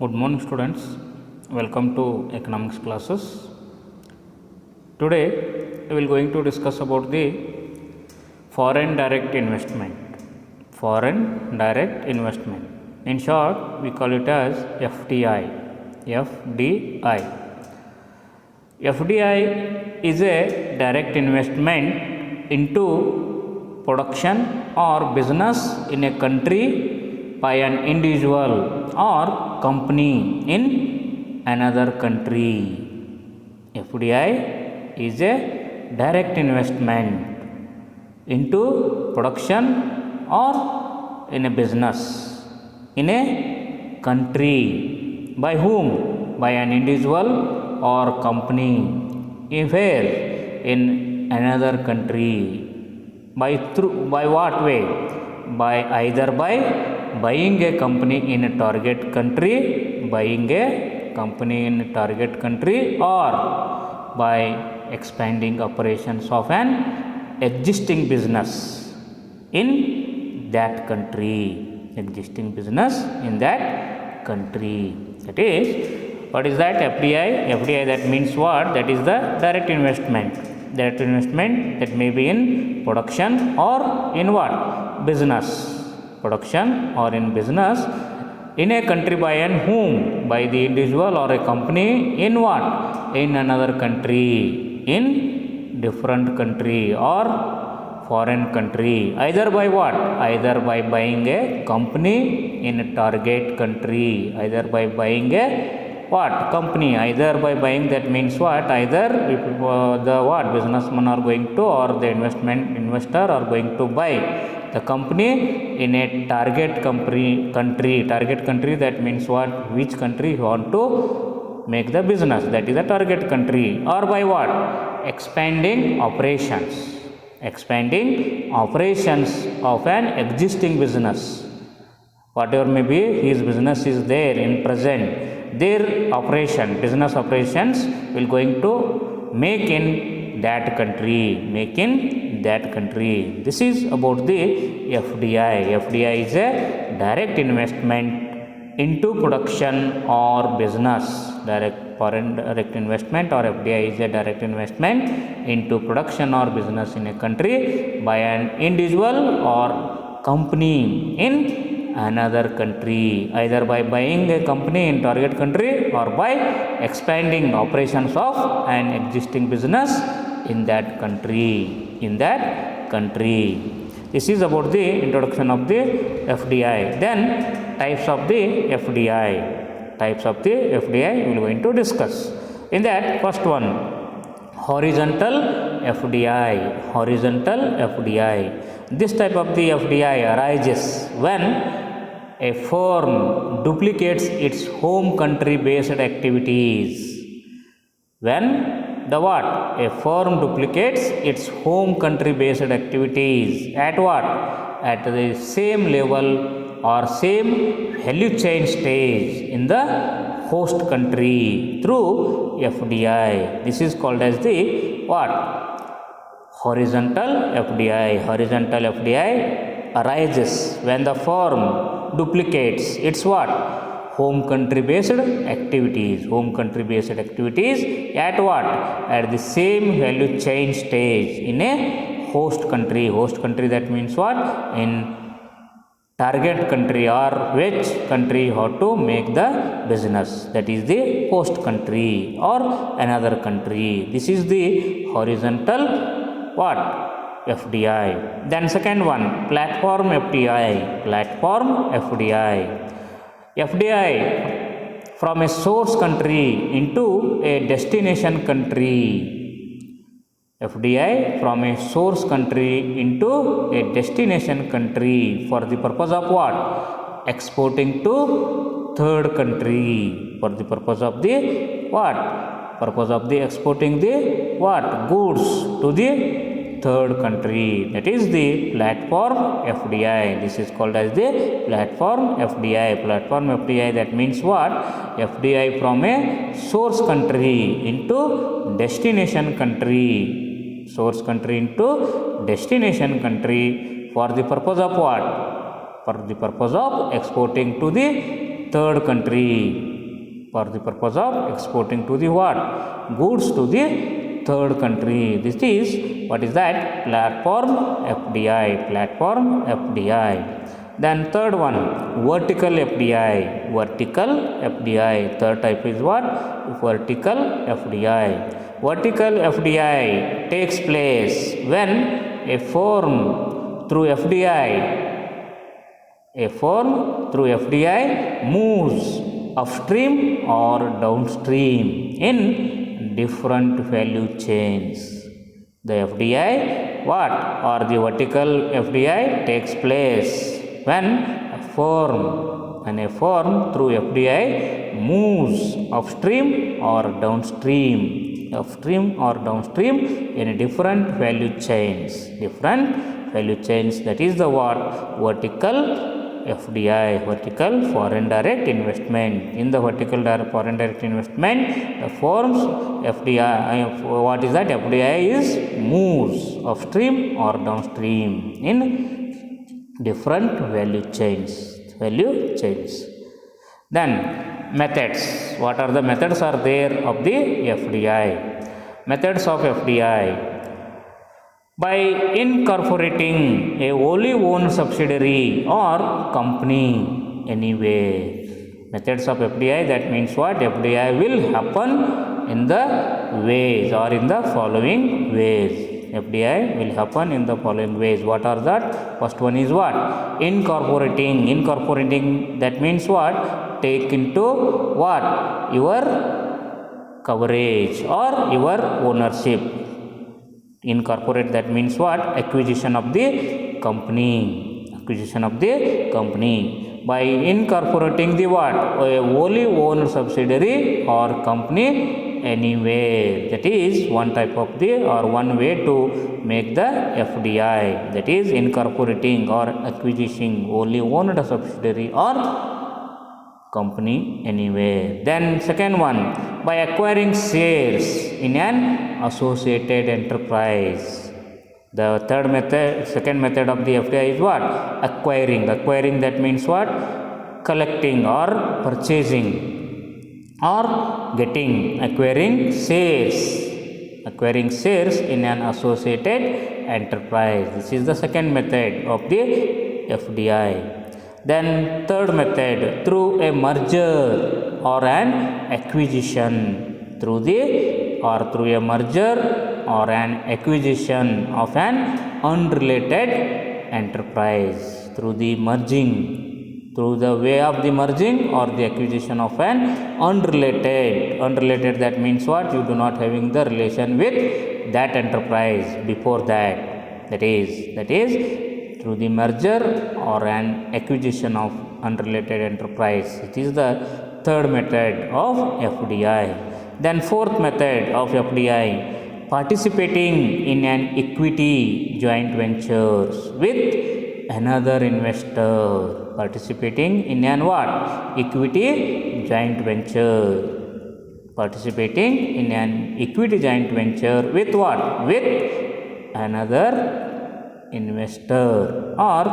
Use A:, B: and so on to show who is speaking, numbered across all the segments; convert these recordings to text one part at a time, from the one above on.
A: Good morning, students. Welcome to economics classes. Today, we will going to discuss about the foreign direct investment. Foreign direct investment. In short, we call it as FDI. FDI. FDI is a direct investment into production or business in a country by an individual or company in another country. FDI is a direct investment into production or in a business in a country by whom? By an individual or company where in another country. By what way? By either by buying a company in a target country, or by expanding operations of an existing business in that country. That is, what is that? FDI, that means what? That is the direct investment. Direct investment that may be in production or in what? Business. Production or in business in a country by and whom? By the individual or a company in what? In another country, in different country or foreign country. Either by what? Either by buying a company in a target country. Either by buying a what? Company. Either by buying, that means what? Either if the what? Businessmen are going to, or the investor are going to buy the company in a target country. Target country, that means what? Which country you want to make the business, that is the target country. Or by what? Expanding operations of an existing business. Whatever may be his business is there in present, their business operations will going to make in that country. This is about the FDI. FDI is a direct investment into production or business. Foreign direct investment or FDI is a direct investment into production or business in a country by an individual or company in another country, either by buying a company in target country or by expanding operations of an existing business in that country. This is about the introduction of the FDI. Then types of the FDI we are going to discuss. In that, first one, horizontal FDI. This type of the FDI arises when a firm duplicates its home country based activities. When the what? A firm duplicates its home country based activities at what? At the same level or same value chain stage in the host country through FDI. This is called as the what? Horizontal FDI. Horizontal FDI arises when the firm duplicates its what? Home country based activities at what? At the same value chain stage in a host country. That means what? In target country or which country you have to make the business, that is the host country or another country. This is the horizontal what? FDI. Then second one, platform FDI. FDI from a source country into a destination country. FDI from a source country into a destination country for the purpose of what? Exporting to third country. For the purpose of the what? Exporting the what? Goods to the third country. That is the platform FDI. This is called as the platform FDI. That means what? FDI from a source country into destination country. Into destination country for the purpose of what? For the purpose of exporting to the third country. for the purpose of exporting to the what? Goods to the third country. This is, what is that? Platform FDI. Platform FDI. Then third one, vertical FDI. Vertical FDI. Third type is what? Vertical FDI. Vertical FDI takes place when a firm through FDI moves upstream or downstream in different value chains. The FDI what? Or the vertical FDI takes place when a firm through FDI moves upstream or downstream in different value chains. That is the what? Vertical FDI, vertical foreign direct investment. In the vertical foreign direct investment, the firms FDI, what is that? FDI is moves upstream or downstream in different value chains. Then methods. What are the methods are there of the FDI? Methods of FDI. By incorporating a wholly owned subsidiary or company anywhere. Methods of FDI, that means what? FDI will happen in the ways or in the following ways. FDI will happen in the following ways. What are that? First one is what? Incorporating. That means what? Take into what? Your coverage or your ownership. Incorporate, that means what? Acquisition of the company. By incorporating the what? A wholly owned subsidiary or company anywhere. That is one type of the or one way to make the FDI. That is incorporating or acquiring wholly owned subsidiary or company anywhere. Then second one, by acquiring shares in an associated enterprise. The second method of the FDI is what? Acquiring, that means what? Collecting or purchasing or getting. Acquiring shares in an associated enterprise. This is the second method of the FDI. Then third method, through a merger or an acquisition. Through a merger or an acquisition of an unrelated enterprise. Through the way of the merging or the acquisition of an unrelated, that means what? You do not having the relation with that enterprise before that. That is through the merger or an acquisition of unrelated enterprise. It is the third method of FDI. Then fourth method of FDI, participating in an equity joint ventures with another investor. Participating in an what? Equity joint venture. Participating in an equity joint venture with what? With another investor or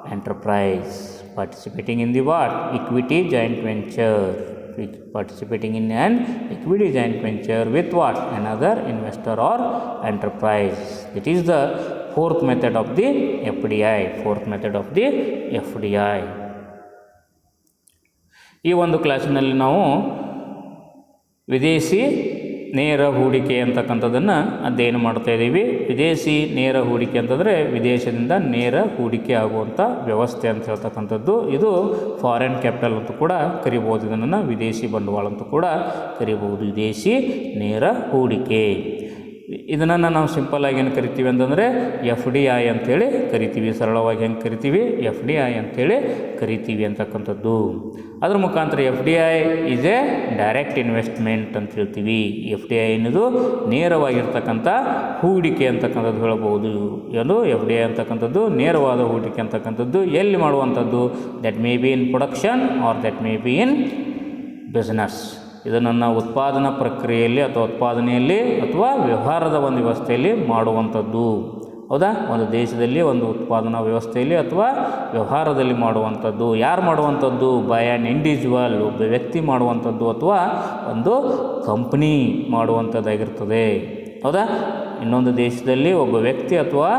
A: enterprise. Participating in the what? Equity joint venture. Participating in an equity joint venture with what? Another investor or enterprise. It is the fourth method of the FDI. ಈ ಒಂದು ಕ್ಲಾಸಿನಲ್ಲಿ ನಾವು ವಿದೇಶಿ ನೇರ ಹೂಡಿಕೆ ಅಂತಕ್ಕಂಥದ್ದನ್ನು ಅಧ್ಯಯನ ಮಾಡ್ತಾ ಇದ್ದೀವಿ. ವಿದೇಶಿ ನೇರ ಹೂಡಿಕೆ ಅಂತಂದರೆ ವಿದೇಶದಿಂದ ನೇರ ಹೂಡಿಕೆ ಆಗುವಂಥ ವ್ಯವಸ್ಥೆ ಅಂತ ಹೇಳ್ತಕ್ಕಂಥದ್ದು. ಇದು ಫಾರಿನ್ ಕ್ಯಾಪಿಟಲ್ ಅಂತ ಕೂಡ ಕರಿಬೋದು. ಇದನ್ನು ವಿದೇಶಿ ಬಂಡವಾಳ ಅಂತ ಕೂಡ ಕರಿಬೋದು. ವಿದೇಶಿ ನೇರ ಹೂಡಿಕೆ ಇದನ್ನು ನಾವು ಸಿಂಪಲ್ಲಾಗಿ ಏನು ಕರಿತೀವಿ ಅಂತಂದರೆ FDI ಅಂಥೇಳಿ ಕರಿತೀವಿ. ಸರಳವಾಗಿ ಹೆಂಗೆ ಕರಿತೀವಿ? FDI ಅಂಥೇಳಿ ಕರಿತೀವಿ ಅಂತಕ್ಕಂಥದ್ದು. ಅದ್ರ ಮುಖಾಂತರ FDI is A direct investment ಅಂತ ಹೇಳ್ತೀವಿ. FDI ಅನ್ನೋದು ನೇರವಾಗಿರ್ತಕ್ಕಂಥ ಹೂಡಿಕೆ ಅಂತಕ್ಕಂಥದ್ದು ಹೇಳ್ಬೋದು. ಏನು FDI ಅಂತಕ್ಕಂಥದ್ದು ನೇರವಾದ ಹೂಡಿಕೆ ಅಂತಕ್ಕಂಥದ್ದು. ಎಲ್ಲಿ ಮಾಡುವಂಥದ್ದು? That may be in production or that may be in business. ಇದನ್ನು ಉತ್ಪಾದನಾ ಪ್ರಕ್ರಿಯೆಯಲ್ಲಿ ಅಥವಾ ಉತ್ಪಾದನೆಯಲ್ಲಿ ಅಥವಾ ವ್ಯವಹಾರದ ಒಂದು ವ್ಯವಸ್ಥೆಯಲ್ಲಿ ಮಾಡುವಂಥದ್ದು. ಹೌದಾ, ಒಂದು ದೇಶದಲ್ಲಿ ಒಂದು ಉತ್ಪಾದನಾ ವ್ಯವಸ್ಥೆಯಲ್ಲಿ ಅಥವಾ ವ್ಯವಹಾರದಲ್ಲಿ ಮಾಡುವಂಥದ್ದು. ಯಾರು ಮಾಡುವಂಥದ್ದು? ಬೈ ಆ್ಯನ್ ಇಂಡಿವಿಜುವಲ್, ಒಬ್ಬ ವ್ಯಕ್ತಿ ಮಾಡುವಂಥದ್ದು ಅಥವಾ ಒಂದು ಕಂಪ್ನಿ ಮಾಡುವಂಥದ್ದಾಗಿರ್ತದೆ. ಹೌದಾ, ಇನ್ನೊಂದು ದೇಶದಲ್ಲಿ ಒಬ್ಬ ವ್ಯಕ್ತಿ ಅಥವಾ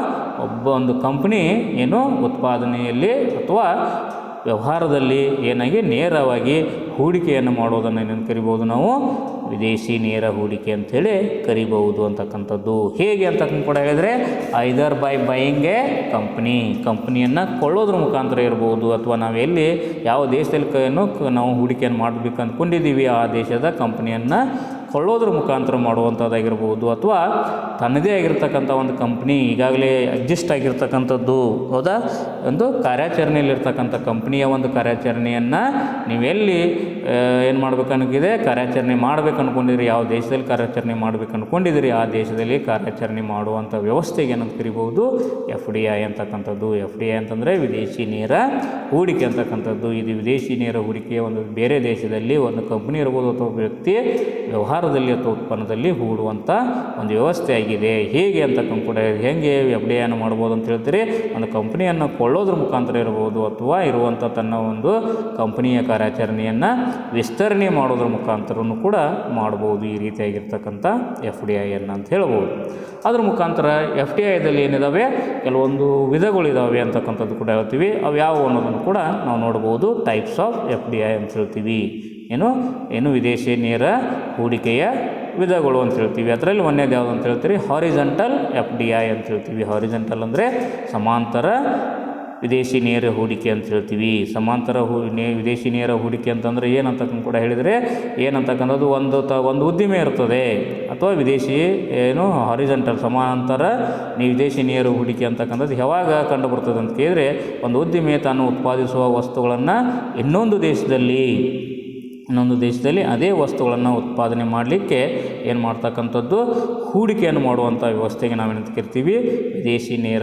A: ಒಂದು ಕಂಪ್ನಿ ಏನು ಉತ್ಪಾದನೆಯಲ್ಲಿ ಅಥವಾ ವ್ಯವಹಾರದಲ್ಲಿ ಏನಾಗಿ ನೇರವಾಗಿ ಹೂಡಿಕೆಯನ್ನು ಮಾಡೋದನ್ನು ಏನೇನು ಕರಿಬೋದು ನಾವು? ವಿದೇಶಿ ನೇರ ಹೂಡಿಕೆ ಅಂಥೇಳಿ ಕರಿಬಹುದು ಅಂತಕ್ಕಂಥದ್ದು. ಹೇಗೆ ಅಂತಕ್ಕಂಥ ಕೂಡ ಹೇಳಿದರೆ ಐದರ್ ಬೈ ಬೈಯಿಂಗ್ ಎ ಕಂಪ್ನಿಯನ್ನು ಕೊಳ್ಳೋದ್ರ ಮುಖಾಂತರ ಇರ್ಬೋದು, ಅಥವಾ ನಾವು ಎಲ್ಲಿ ಯಾವ ದೇಶದಲ್ಲಿ ನಾವು ಹೂಡಿಕೆಯನ್ನು ಮಾಡಬೇಕು ಅಂದ್ಕೊಂಡಿದ್ದೀವಿ ಆ ದೇಶದ ಕಂಪ್ನಿಯನ್ನು ಕೊಳ್ಳೋದ್ರ ಮುಖಾಂತರ ಮಾಡುವಂಥದ್ದಾಗಿರ್ಬೋದು, ಅಥವಾ ತನ್ನದೇ ಆಗಿರ್ತಕ್ಕಂಥ ಒಂದು ಕಂಪ್ನಿ ಈಗಾಗಲೇ ಎಕ್ಸಿಸ್ಟ್ ಆಗಿರ್ತಕ್ಕಂಥದ್ದು, ಹೌದಾ, ಒಂದು ಕಾರ್ಯಾಚರಣೆಯಲ್ಲಿರ್ತಕ್ಕಂಥ ಕಂಪ್ನಿಯ ಒಂದು ಕಾರ್ಯಾಚರಣೆಯನ್ನು ನೀವೆಲ್ಲಿ ಏನು ಮಾಡ್ಬೇಕು ಅನ್ನೋಕ್ಕಿದೆ, ಕಾರ್ಯಾಚರಣೆ ಮಾಡಬೇಕು ಅಂದ್ಕೊಂಡಿದ್ರಿ, ಯಾವ ದೇಶದಲ್ಲಿ ಕಾರ್ಯಾಚರಣೆ ಮಾಡಬೇಕು ಅಂದ್ಕೊಂಡಿದ್ದೀರಿ ಆ ದೇಶದಲ್ಲಿ ಕಾರ್ಯಾಚರಣೆ ಮಾಡುವಂಥ ವ್ಯವಸ್ಥೆಗೆ ಏನಂತ ಕರಿಬಹುದು? FDI ಅಂತಕ್ಕಂಥದ್ದು. FDI ಅಂತಂದರೆ ವಿದೇಶಿ ನೇರ ಹೂಡಿಕೆ ಅಂತಕ್ಕಂಥದ್ದು. ಇದು ವಿದೇಶಿ ನೇರ ಹೂಡಿಕೆ ಒಂದು ಬೇರೆ ದೇಶದಲ್ಲಿ ಒಂದು ಕಂಪ್ನಿ ಇರ್ಬೋದು ಅಥವಾ ವ್ಯಕ್ತಿ ವ್ಯವಹಾರದಲ್ಲಿ ಅಥವಾ ಉತ್ಪನ್ನದಲ್ಲಿ ಹೂಡುವಂಥ ಒಂದು ವ್ಯವಸ್ಥೆ ಆಗಿದೆ. ಹೇಗೆ ಅಂತಕ್ಕಂಥ ಕೂಡ ಹೇಗೆ FDI ಅನ್ನು ಮಾಡ್ಬೋದು ಅಂತ ಹೇಳ್ತೀರಿ? ಒಂದು ಕಂಪ್ನಿಯನ್ನು ಕೊಳ್ಳೋದ್ರ ಮುಖಾಂತರ ಇರ್ಬೋದು, ಅಥವಾ ಇರುವಂಥ ತನ್ನ ಒಂದು ಕಂಪ್ನಿಯ ಕಾರ್ಯಾಚರಣೆಯನ್ನು ವಿಸ್ತರಣೆ ಮಾಡೋದ್ರ ಮುಖಾಂತರನೂ ಕೂಡ ಮಾಡ್ಬೋದು ಈ ರೀತಿಯಾಗಿರ್ತಕ್ಕಂಥ FDI ಅಂತ ಹೇಳ್ಬೋದು. ಅದ್ರ ಮುಖಾಂತರ FDIದಲ್ಲಿ ಏನಿದಾವೆ ಕೆಲವೊಂದು ವಿಧಗಳಿದ್ದಾವೆ ಅಂತಕ್ಕಂಥದ್ದು ಕೂಡ ಹೇಳ್ತೀವಿ. ಅವು ಯಾವುವು ಅನ್ನೋದನ್ನು ಕೂಡ ನಾವು ನೋಡ್ಬೋದು. ಟೈಪ್ಸ್ ಆಫ್ FDI ಅಂತ ಹೇಳ್ತೀವಿ. ಏನು ವಿದೇಶಿ ನೇರ ಹೂಡಿಕೆಯ ವಿಧಗಳು ಅಂತ ಹೇಳ್ತೀವಿ. ಅದರಲ್ಲಿ ಒಂದೇದು ಯಾವುದು ಅಂತ ಹೇಳ್ತೀವಿ? ಹಾರಿಜಾಂಟಲ್ FDI ಅಂತ ಹೇಳ್ತೀವಿ. ಹಾರಿಜಾಂಟಲ್ ಅಂದರೆ ಸಮಾಂತರ ವಿದೇಶಿ ನೇರ ಹೂಡಿಕೆ ಅಂತ ಹೇಳ್ತೀವಿ. ಸಮಾಂತರ ವಿದೇಶಿ ನೇರ ಹೂಡಿಕೆ ಅಂತಂದರೆ ಏನಂತಕ್ಕಂಥ ಕೂಡ ಹೇಳಿದರೆ ಏನಂತಕ್ಕಂಥದ್ದು ಒಂದು ಉದ್ದಿಮೆ ಇರ್ತದೆ, ಅಥವಾ ವಿದೇಶಿ ಹಾರಿಜಾಂಟಲ್ ಸಮಾಂತರ ವಿದೇಶಿ ನೇರ ಹೂಡಿಕೆ ಅಂತಕ್ಕಂಥದ್ದು ಯಾವಾಗ ಕಂಡು ಬರ್ತದೆ ಅಂತ ಕೇಳಿದರೆ, ಒಂದು ಉದ್ದಿಮೆ ತಾನು ಉತ್ಪಾದಿಸುವ ವಸ್ತುಗಳನ್ನು ಇನ್ನೊಂದು ದೇಶದಲ್ಲಿ ಅದೇ ವಸ್ತುಗಳನ್ನು ಉತ್ಪಾದನೆ ಮಾಡಲಿಕ್ಕೆ ಏನು ಮಾಡ್ತಕ್ಕಂಥದ್ದು? ಹೂಡಿಕೆಯನ್ನು ಮಾಡುವಂಥ ವ್ಯವಸ್ಥೆಗೆ ನಾವೇನಂತ ಕರಿತೀವಿ? ವಿದೇಶಿ ನೇರ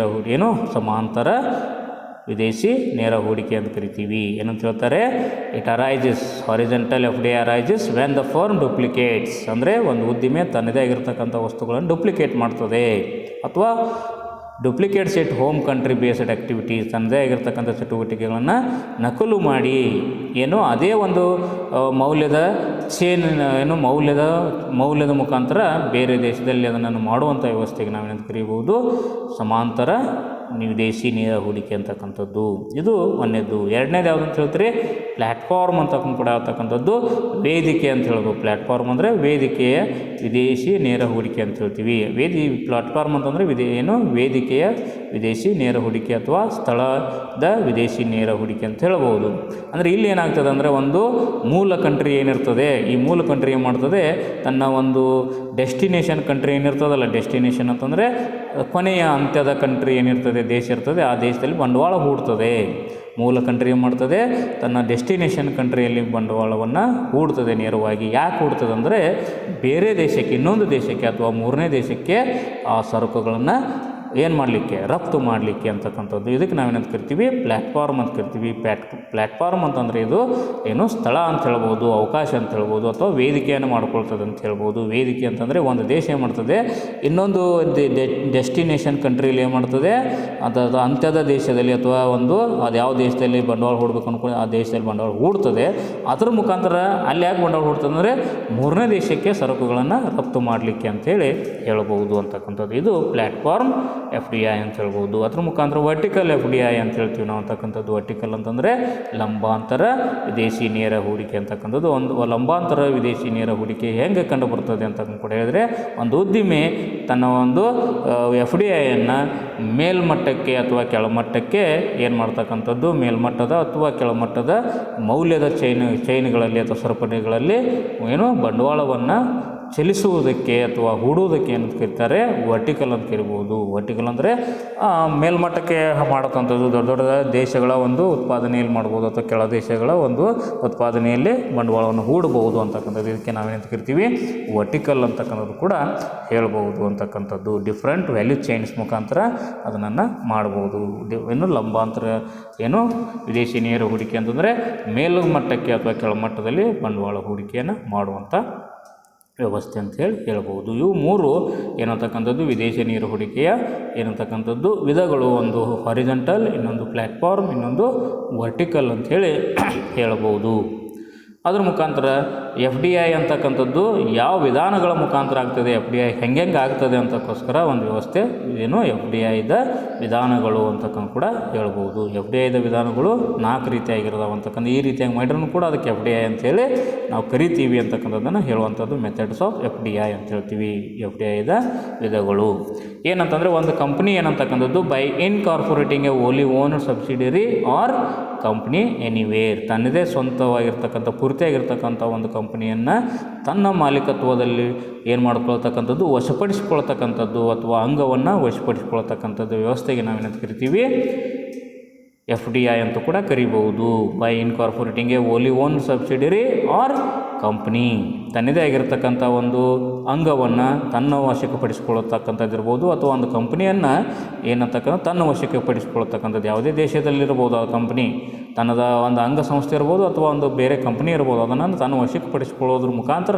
A: ಸಮಾಂತರ ವಿದೇಶಿ ನೇರ ಹೂಡಿಕೆ ಅಂತ ಕರಿತೀವಿ. ಏನಂತ ಹೇಳ್ತಾರೆ? It arises horizontal FDI arises when the firm duplicates, ಅಂದರೆ ಒಂದು ಉದ್ದಿಮೆ ತನ್ನದೇ ಆಗಿರ್ತಕ್ಕಂಥ ವಸ್ತುಗಳನ್ನು ಡುಪ್ಲಿಕೇಟ್ ಮಾಡ್ತದೆ, ಅಥವಾ duplicates it home country based activities, ತನ್ನದೇ ಆಗಿರ್ತಕ್ಕಂಥ ಚಟುವಟಿಕೆಗಳನ್ನು ನಕಲು ಮಾಡಿ ಅದೇ ಒಂದು ಮೌಲ್ಯದ ಮೌಲ್ಯದ ಮುಖಾಂತರ ಬೇರೆ ದೇಶದಲ್ಲಿ ಅದನ್ನು ಮಾಡುವಂಥ ವ್ಯವಸ್ಥೆಗೆ ನಾವೇನಂತ ಕರೀಬೋದು? ಸಮಾಂತರ ವಿದೇಶಿ ನೇರ ಹೂಡಿಕೆ ಅಂತಕ್ಕಂಥದ್ದು. ಇದು ಒಂದನೇದು. ಎರಡನೇದು ಯಾವುದು ಅಂತ ಹೇಳ್ತೀರಿ? ಪ್ಲ್ಯಾಟ್ಫಾರ್ಮ್ ಅಂತ ಕೂಡ ಹೇಳ್ತಕ್ಕಂಥದ್ದು ವೇದಿಕೆ ಅಂತ ಹೇಳ್ಬೋದು. ಪ್ಲ್ಯಾಟ್ಫಾರ್ಮ್ ಅಂದರೆ ವೇದಿಕೆಯ ವಿದೇಶಿ ನೇರ ಹೂಡಿಕೆ ಅಂತ ಹೇಳ್ತೀವಿ. ಪ್ಲ್ಯಾಟ್ಫಾರ್ಮ್ ಅಂತಂದರೆ ವೇದಿಕೆಯ ವಿದೇಶಿ ನೇರ ಹೂಡಿಕೆ ಅಥವಾ ಸ್ಥಳದ ವಿದೇಶಿ ನೇರ ಹೂಡಿಕೆ ಅಂತ ಹೇಳ್ಬೋದು. ಅಂದರೆ ಇಲ್ಲಿ ಏನಾಗ್ತದೆ ಅಂದರೆ, ಒಂದು ಮೂಲ ಕಂಟ್ರಿ ಏನಿರ್ತದೆ, ಈ ಮೂಲ ಕಂಟ್ರಿ ಏನು ಮಾಡ್ತದೆ, ತನ್ನ ಒಂದು ಡೆಸ್ಟಿನೇಷನ್ ಕಂಟ್ರಿ ಏನಿರ್ತದಲ್ಲ, ಡೆಸ್ಟಿನೇಷನ್ ಅಂತಂದರೆ ಕೊನೆಯ ಅಂತ್ಯದ ಕಂಟ್ರಿ ಏನಿರ್ತದೆ, ದೇಶ ಇರ್ತದೆ, ಆ ದೇಶದಲ್ಲಿ ಬಂಡವಾಳ ಹೂಡ್ತದೆ. ಮೂಲ ಕಂಟ್ರಿ ಏನು ಮಾಡ್ತದೆ? ತನ್ನ ಡೆಸ್ಟಿನೇಷನ್ ಕಂಟ್ರಿಯಲ್ಲಿ ಬಂಡವಾಳವನ್ನು ಹೂಡ್ತದೆ ನೇರವಾಗಿ. ಯಾಕೆ ಹೂಡ್ತದೆ ಅಂದರೆ, ಬೇರೆ ದೇಶಕ್ಕೆ, ಇನ್ನೊಂದು ದೇಶಕ್ಕೆ ಅಥವಾ ಮೂರನೇ ದೇಶಕ್ಕೆ ಆ ಸರಕುಗಳನ್ನು ಏನು ಮಾಡಲಿಕ್ಕೆ, ರಫ್ತು ಮಾಡಲಿಕ್ಕೆ ಅಂತಕ್ಕಂಥದ್ದು. ಇದಕ್ಕೆ ನಾವೇನಂತ ಕರಿತೀವಿ? ಪ್ಲ್ಯಾಟ್ಫಾರ್ಮ್ ಅಂತ ಕರಿತೀವಿ. ಪ್ಲ್ಯಾಟ್ಫಾರ್ಮ್ ಅಂತಂದರೆ ಇದು ಸ್ಥಳ ಅಂತ ಹೇಳ್ಬೋದು, ಅವಕಾಶ ಅಂತ ಹೇಳ್ಬೋದು, ಅಥವಾ ವೇದಿಕೆಯನ್ನು ಮಾಡ್ಕೊಳ್ತದೆ ಅಂತ ಹೇಳ್ಬೋದು. ವೇದಿಕೆ ಅಂತಂದರೆ ಒಂದು ದೇಶ ಏನು ಮಾಡ್ತದೆ, ಇನ್ನೊಂದು ಡೆಸ್ಟಿನೇಷನ್ ಕಂಟ್ರಿಯಲ್ಲಿ ಏನು ಮಾಡ್ತದೆ, ಅದು ಅಂತ್ಯದ ದೇಶದಲ್ಲಿ ಅಥವಾ ಅದು ಯಾವ ದೇಶದಲ್ಲಿ ಬಂಡವಾಳ ಹೂಡಬೇಕು ಅಂದ್ಕೊಂಡು ಆ ದೇಶದಲ್ಲಿ ಬಂಡವಾಳ ಹೂಡ್ತದೆ. ಅದರ ಮುಖಾಂತರ ಅಲ್ಲಿ ಯಾಕೆ ಬಂಡವಾಳ ಹೂಡ್ತದೆ ಅಂದರೆ, ಮೂರನೇ ದೇಶಕ್ಕೆ ಸರಕುಗಳನ್ನು ರಫ್ತು ಮಾಡಲಿಕ್ಕೆ ಅಂಥೇಳಿ ಹೇಳ್ಬೋದು ಅಂತಕ್ಕಂಥದ್ದು. ಇದು ಪ್ಲ್ಯಾಟ್ಫಾರ್ಮ್ FDI ಅಂತ ಹೇಳ್ಬೋದು. ಅದ್ರ ಮುಖಾಂತರ ವರ್ಟಿಕಲ್ FDI ಅಂತ ಹೇಳ್ತೀವಿ ನಾವು ಅಂತಕ್ಕಂಥದ್ದು. ವರ್ಟಿಕಲ್ ಅಂತಂದರೆ ಲಂಬಾಂತರ ವಿದೇಶಿ ನೇರ ಹೂಡಿಕೆ ಅಂತಕ್ಕಂಥದ್ದು. ಒಂದು ಲಂಬಾಂತರ ವಿದೇಶಿ ನೇರ ಹೂಡಿಕೆ ಹೆಂಗೆ ಕಂಡು ಬರ್ತದೆ ಅಂತ ಕೂಡ ಹೇಳಿದರೆ, ಒಂದು ಉದ್ದಿಮೆ ತನ್ನ ಒಂದು FDIಯನ್ನು ಮೇಲ್ಮಟ್ಟಕ್ಕೆ ಅಥವಾ ಕೆಳಮಟ್ಟಕ್ಕೆ ಏನು ಮಾಡ್ತಕ್ಕಂಥದ್ದು, ಮೇಲ್ಮಟ್ಟದ ಅಥವಾ ಕೆಳಮಟ್ಟದ ಮೌಲ್ಯದ ಚೈನ್ಗಳಲ್ಲಿ ಅಥವಾ ಸರಪಣಿಗಳಲ್ಲಿ ಬಂಡವಾಳವನ್ನು ಚಲಿಸುವುದಕ್ಕೆ ಅಥವಾ ಹೂಡುವುದಕ್ಕೆ ಏನಂತ ಕರೀತಾರೆ? ವರ್ಟಿಕಲ್ ಅಂತ ಕರಿಬೋದು. ವರ್ಟಿಕಲ್ ಅಂದರೆ ಮೇಲ್ಮಟ್ಟಕ್ಕೆ ಮಾಡತಕ್ಕಂಥದ್ದು. ದೊಡ್ಡ ದೊಡ್ಡ ದೇಶಗಳ ಒಂದು ಉತ್ಪಾದನೆಯಲ್ಲಿ ಮಾಡ್ಬೋದು, ಅಥವಾ ಕೆಳ ದೇಶಗಳ ಒಂದು ಉತ್ಪಾದನೆಯಲ್ಲಿ ಬಂಡವಾಳವನ್ನು ಹೂಡಬಹುದು ಅಂತಕ್ಕಂಥದ್ದು. ಇದಕ್ಕೆ ನಾವೇನಂತ ಕರಿತೀವಿ? ವರ್ಟಿಕಲ್ ಅಂತಕ್ಕಂಥದ್ದು ಕೂಡ ಹೇಳ್ಬೋದು ಅಂತಕ್ಕಂಥದ್ದು. ಡಿಫ್ರೆಂಟ್ ವ್ಯಾಲ್ಯೂ ಚೈನ್ಸ್ ಮುಖಾಂತರ ಅದನ್ನು ಮಾಡ್ಬೋದು. ಲಂಬಾಂತರ ವಿದೇಶಿ ನೇರ ಹೂಡಿಕೆ ಅಂತಂದರೆ ಮೇಲ್ಮಟ್ಟಕ್ಕೆ ಅಥವಾ ಕೆಳಮಟ್ಟದಲ್ಲಿ ಬಂಡವಾಳ ಹೂಡಿಕೆಯನ್ನು ಮಾಡುವಂಥ ವ್ಯವಸ್ಥೆ ಅಂತೇಳಿ ಹೇಳ್ಬೋದು. ಇವು ಮೂರು ಏನಂತಕ್ಕಂಥದ್ದು ವಿದೇಶಿ ನೇರ ಹೂಡಿಕೆಯ ಏನಂತಕ್ಕಂಥದ್ದು ವಿಧಗಳು. ಒಂದು ಹಾರಿಜಾಂಟಲ್, ಇನ್ನೊಂದು ಪ್ಲ್ಯಾಟ್ಫಾರ್ಮ್, ಇನ್ನೊಂದು ವರ್ಟಿಕಲ್ ಅಂಥೇಳಿ ಹೇಳ್ಬೋದು. ಅದ್ರ ಮುಖಾಂತರ ಎಫ್ ಡಿ ಐ ಅಂತಕ್ಕಂಥದ್ದು ಯಾವ ವಿಧಾನಗಳ ಮುಖಾಂತರ ಆಗ್ತದೆ, ಎಫ್ ಡಿ ಐ ಹೆಂಗೆ ಆಗ್ತದೆ ಅಂತಕ್ಕೋಸ್ಕರ ಒಂದು ವ್ಯವಸ್ಥೆ ಏನು ಎಫ್ ಡಿ ಐದ ವಿಧಾನಗಳು ಅಂತಕ್ಕಂಥ ಕೂಡ ಹೇಳ್ಬೋದು. ಎಫ್ ಡಿ ಐದ ವಿಧಾನಗಳು 4 ರೀತಿಯಾಗಿರೋದಾವ ಅಂತಕ್ಕಂಥ ಈ ರೀತಿಯಾಗಿ ಮಾಡಿದ್ರೂ ಕೂಡ ಅದಕ್ಕೆ ಎಫ್ ಡಿ ಐ ಅಂತೇಳಿ ನಾವು ಕರಿತೀವಿ ಅಂತಕ್ಕಂಥದ್ದನ್ನು ಹೇಳುವಂಥದ್ದು methods of F D I ಅಂತ ಹೇಳ್ತೀವಿ. ಎಫ್ ಡಿ ಐದ ವಿಧಗಳು ಏನಂತಂದರೆ, ಒಂದು ಕಂಪ್ನಿ ಏನಂತಕ್ಕಂಥದ್ದು by incorporating a wholly owned subsidiary or company anywhere, ತನ್ನದೇ ಸ್ವಂತವಾಗಿರ್ತಕ್ಕಂಥ ಪೂರ್ತಿಯಾಗಿರ್ತಕ್ಕಂಥ ಒಂದು ಕಂಪ್ನಿಯನ್ನು ತನ್ನ ಮಾಲೀಕತ್ವದಲ್ಲಿ ಏನು ಮಾಡ್ಕೊಳ್ತಕ್ಕಂಥದ್ದು ವಶಪಡಿಸ್ಕೊಳ್ತಕ್ಕಂಥದ್ದು ಅಥವಾ ಅಂಗವನ್ನು ವಶಪಡಿಸ್ಕೊಳ್ತಕ್ಕಂಥದ್ದು ವ್ಯವಸ್ಥೆಗೆ ನಾವೇನಂತ ಕರಿತೀವಿ ಎಫ್ ಡಿ ಐ ಅಂತ ಕೂಡ ಕರಿಬಹುದು. By incorporating a wholly owned subsidiary or company, ತನ್ನದೇ ಆಗಿರ್ತಕ್ಕಂಥ ಒಂದು ಅಂಗವನ್ನು ತನ್ನ ವಶಕ್ಕೆ ಇರ್ಬೋದು ಅಥವಾ ಒಂದು ಕಂಪ್ನಿಯನ್ನು ಏನಂತಕ್ಕಂಥ ತನ್ನ ವಶಕ್ಕೆ ಪಡಿಸ್ಕೊಳ್ತಕ್ಕಂಥದ್ದು ಯಾವುದೇ ದೇಶದಲ್ಲಿರ್ಬೋದು. ಆ ಕಂಪ್ನಿ ತನ್ನದ ಒಂದು ಅಂಗಸಂಸ್ಥೆ ಇರ್ಬೋದು ಅಥವಾ ಒಂದು ಬೇರೆ ಕಂಪ್ನಿ ಇರ್ಬೋದು, ಅದನ್ನು ತನ್ನ ವಶಕ್ಕೆ ಪಡಿಸ್ಕೊಳ್ಳೋದ್ರ ಮುಖಾಂತರ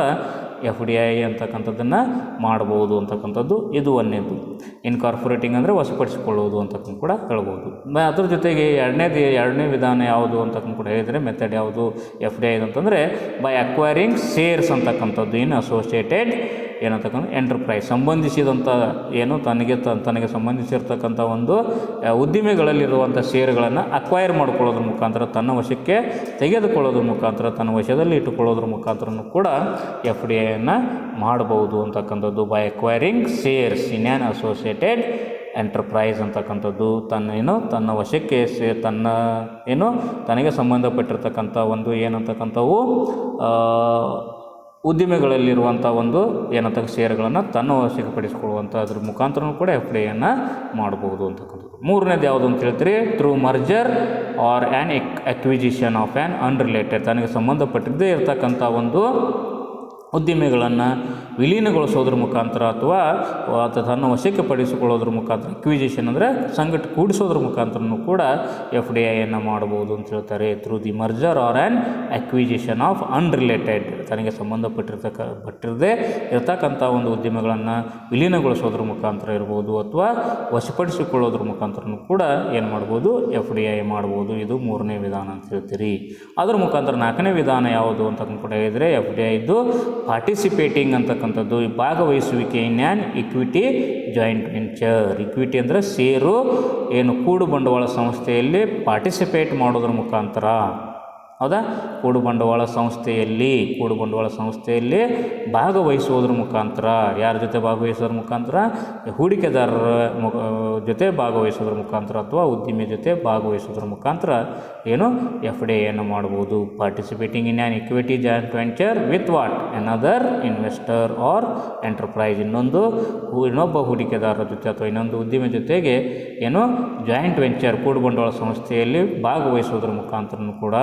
A: ಎಫ್ ಡಿ ಐ ಅಂತಕ್ಕಂಥದ್ದನ್ನು ಮಾಡ್ಬೋದು ಅಂತಕ್ಕಂಥದ್ದು ಇದು ಒಂದನೇದು. ಇನ್ಕಾರ್ಪೊರೇಟಿಂಗ್ ಅಂದರೆ ವಶಪಡಿಸಿಕೊಳ್ಳೋದು ಅಂತಕ್ಕಂಥ ಕೂಡ ಹೇಳ್ಬೋದು. ಅದ್ರ ಜೊತೆಗೆ ಎರಡನೇ ವಿಧಾನ ಯಾವುದು ಅಂತಕ್ಕಂಥ ಕೂಡ ಹೇಳಿದರೆ ಮೆಥಡ್ ಯಾವುದು ಎಫ್ ಡಿ ಐ ಅಂತಂದರೆ ಬೈ ಅಕ್ವೈರಿಂಗ್ ಶೇರ್ಸ್ ಅಂತಕ್ಕಂಥದ್ದು ಇನ್ ಅಸೋಸಿಯೇಟೆಡ್ ಏನಂತಕ್ಕಂಥ ಎಂಟರ್ಪ್ರೈಸ್, ಸಂಬಂಧಿಸಿದಂಥ ಏನು ತನಗೆ ಸಂಬಂಧಿಸಿರ್ತಕ್ಕಂಥ ಒಂದು ಉದ್ದಿಮೆಗಳಲ್ಲಿರುವಂಥ ಷೇರುಗಳನ್ನು ಅಕ್ವೈರ್ ಮಾಡ್ಕೊಳ್ಳೋದ್ರ ಮುಖಾಂತರ ತನ್ನ ವಶಕ್ಕೆ ತೆಗೆದುಕೊಳ್ಳೋದ್ರ ಮುಖಾಂತರ ತನ್ನ ವಶದಲ್ಲಿ ಇಟ್ಟುಕೊಳ್ಳೋದ್ರ ಮುಖಾಂತರ ಕೂಡ ಎಫ್ ಡಿ ಐಯನ್ನು ಮಾಡಬಹುದು ಅಂತಕ್ಕಂಥದ್ದು. By acquiring shares in an associated enterprise ಅಂತಕ್ಕಂಥದ್ದು ತನ್ನ ವಶಕ್ಕೆ ತನಗೆ ಸಂಬಂಧಪಟ್ಟಿರ್ತಕ್ಕಂಥ ಒಂದು ಏನಂತಕ್ಕಂಥವು ಉದ್ದಿಮೆಗಳಲ್ಲಿರುವಂಥ ಒಂದು ಷೇರುಗಳನ್ನು ತನ್ನ ವಶಕ್ಕೆ ಪಡಿಸಿಕೊಳ್ಳುವಂಥ ಅದ್ರ ಮುಖಾಂತರ ಕೂಡ ಎಫ್ ಡಿ ಐಯನ್ನು ಮಾಡಬಹುದು ಅಂತಕ್ಕಂಥದ್ದು. ಮೂರನೇದು ಯಾವುದು ಅಂತ ಹೇಳ್ತೀರಿ, through merger or an acquisition of an unrelated, ತನಗೆ ಸಂಬಂಧಪಟ್ಟಿದ್ದೇ ಇರತಕ್ಕಂಥ ಒಂದು ಉದ್ದಿಮೆಗಳನ್ನು ವಿಲೀನಗೊಳಿಸೋದ್ರ ಮುಖಾಂತರ ಅಥವಾ ತನ್ನ ವಶಕ್ಕೆ ಪಡಿಸಿಕೊಳ್ಳೋದ್ರ ಮುಖಾಂತರ, ಅಕ್ವಿಜಿಷನ್ ಅಂದರೆ ಕೂಡಿಸೋದ್ರ ಮುಖಾಂತರನೂ ಕೂಡ ಎಫ್ ಡಿ ಐಯನ್ನು ಮಾಡ್ಬೋದು ಅಂತ ಹೇಳ್ತಾರೆ. Through the merger or an acquisition of unrelated, ತನಗೆ ಪಟ್ಟಿರದೇ ಇರತಕ್ಕಂಥ ಒಂದು ಉದ್ಯಮಗಳನ್ನು ವಿಲೀನಗೊಳಿಸೋದ್ರ ಮುಖಾಂತರ ಇರ್ಬೋದು ಅಥವಾ ವಶಪಡಿಸಿಕೊಳ್ಳೋದ್ರ ಮುಖಾಂತರನೂ ಕೂಡ ಏನು ಮಾಡ್ಬೋದು ಎಫ್ ಡಿ ಐ ಮಾಡ್ಬೋದು. ಇದು ಮೂರನೇ ವಿಧಾನ ಅಂತ ಹೇಳ್ತೀರಿ. ಅದರ ಮುಖಾಂತರ ನಾಲ್ಕನೇ ವಿಧಾನ ಯಾವುದು ಅಂತ ಕೂಡ ಹೇಳಿದರೆ ಎಫ್ ಡಿ ಐದು ಪಾರ್ಟಿಸಿಪೇಟಿಂಗ್ ಅಂತಕ್ಕಂಥದ್ದು, ಭಾಗವಹಿಸುವಿಕೆ ಇನ್ an equity joint venture. Equity ಅಂದರೆ ಷೇರು ಕೂಡು ಬಂಡವಾಳ ಸಂಸ್ಥೆಯಲ್ಲಿ ಪಾರ್ಟಿಸಿಪೇಟ್ ಮಾಡೋದ್ರ ಮುಖಾಂತರ, ಹೌದಾ, ಕೂಡು ಬಂಡವಾಳ ಸಂಸ್ಥೆಯಲ್ಲಿ ಭಾಗವಹಿಸುವುದ್ರ ಮುಖಾಂತರ, ಯಾರ ಜೊತೆ ಭಾಗವಹಿಸೋದ್ರ ಮುಖಾಂತರ, ಹೂಡಿಕೆದಾರರ ಜೊತೆ ಭಾಗವಹಿಸೋದ್ರ ಮುಖಾಂತರ ಅಥವಾ ಉದ್ದಿಮೆ ಜೊತೆ ಭಾಗವಹಿಸೋದ್ರ ಮುಖಾಂತರ ಎಫ್ ಡಿ ಐಯನ್ನು ಮಾಡ್ಬೋದು. Participating in an equity joint venture with what another investor or enterprise, ಇನ್ನೊಬ್ಬ ಹೂಡಿಕೆದಾರರ ಜೊತೆ ಅಥವಾ ಇನ್ನೊಂದು ಉದ್ದಿಮೆ ಜೊತೆಗೆ ಜಾಯಿಂಟ್ ವೆಂಚರ್ ಕೂಡು ಬಂಡವಾಳ ಸಂಸ್ಥೆಯಲ್ಲಿ ಭಾಗವಹಿಸೋದ್ರ ಮುಖಾಂತರ ಕೂಡ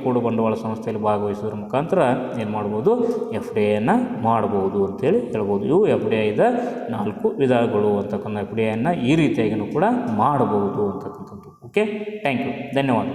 A: ಕೂಡು ಬಂಡವಾಳ ಸಂಸ್ಥೆಯಲ್ಲಿ ಭಾಗವಹಿಸೋದ್ರ ಮುಖಾಂತರ ಏನು ಮಾಡ್ಬೋದು ಎಫ್ ಡಿ ಐಯನ್ನು ಮಾಡ್ಬೋದು ಅಂತೇಳಿ ಹೇಳ್ಬೋದು. ಇವು ಎಫ್ ಡಿ ಐದ 4 ವಿಧಗಳು ಅಂತಕ್ಕಂಥ ಎಫ್ ಡಿ ಐಯನ್ನು ಈ ರೀತಿಯಾಗಿಯೂ ಕೂಡ ಮಾಡಬಹುದು ಅಂತಕ್ಕಂಥದ್ದು. ಓಕೆ, ಥ್ಯಾಂಕ್ ಯು, ಧನ್ಯವಾದ.